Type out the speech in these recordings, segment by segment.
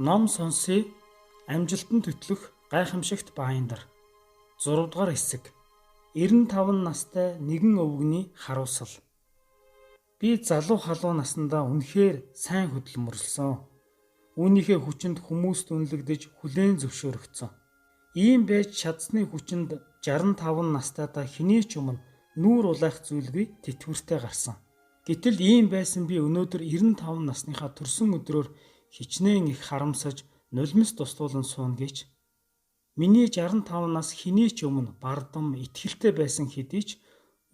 Ном сонсъё амжилтанд хөтлөх гайхамшигт Баяндар 6 дугаар хэсэг 95 настай нэгэн өвгөний харуулсал. Би залуу халуун наснда үнэхээр сайн хөдөлмөрлсөн. Үүнийхээ хүчинд хүмүүст үнэлэгдэж хүлээн зөвшөөрөгдсөн. Ийм байж чадсны хүчинд 65 настайдаа хэний ч өмнө нүүр улайх зүйлгүй тэтгүртэй гарсан. Гэтэл ийм байсан би өнөөдөр 95 насныхаа төрсөн өдрөөр хичнээн их харамсаж нулимс тусдуулан суун гэж. Миний 65 нас хэний ч өмнө бардам итгэлтэй байсан хэдий ч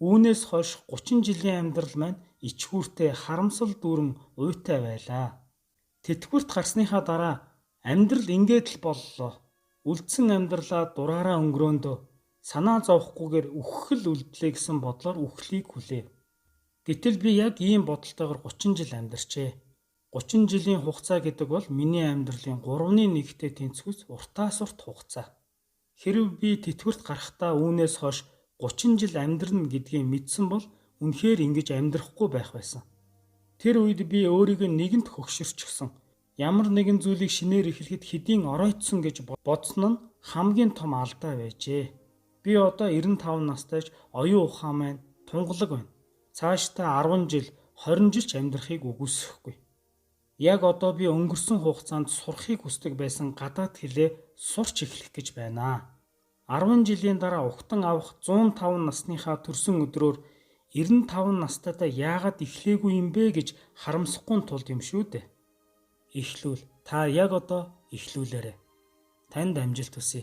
үүнээс хойш 30 жилийн амьдрал маань ичхүүртэй харамсал дүүрэн уйтай байлаа. Тэтгүрт гарсныхаа дараа амьдрал ингээд л боллоо. Үлдсэн амьдралаа дураараа өнгөрөөндөө санаа зовхгүйгээр үхэл үлдлээ гэсэн бодлоор үхлийг хүлээв. Гэтэл би яг ийм бодолтойгоор 30 жил амьдарчээ. 30 жилийн хугацаа гэдэг бол миний амьдралын 3/1-тэй тэнцвэс уртаас урт хугацаа. Хэрв би тэтгүрт гарахдаа үүнээс хойш 30 жил амьдрна гэдгийг мэдсэн бол үнэхээр ингэж амьдрахгүй байх байсан. Тэр үед би өөрийгөө нэгэнт хөгшөрчихсөн. Ямар нэгэн зүйлийг шинээр эхлэхэд хэдийн оройтсон гэж бодсон нь хамгийн том алдаа байжээ. Би одоо 95 настайч оюун ухаан маань тунгалаг байна. Цаашдаа 10 жил, 20 жил ч амьдрахыг үгүйсэхгүй. Яг одоо би өнгөрсөн хугацаанд сурахыг хүсдэг байсан гадаад хэлээ сурч эхлэх гэж байна. 10 жилийн дараа ухтан авах 105 насныхаа төрсөн өдрөөр 95 настайдаа яагаад эхлээгүй юм бэ гэж харамсахгүй тулд юм шүү дээ. Эхлүүл. Та яг одоо эхлүүлээрэй. Танд амжилт хүсье.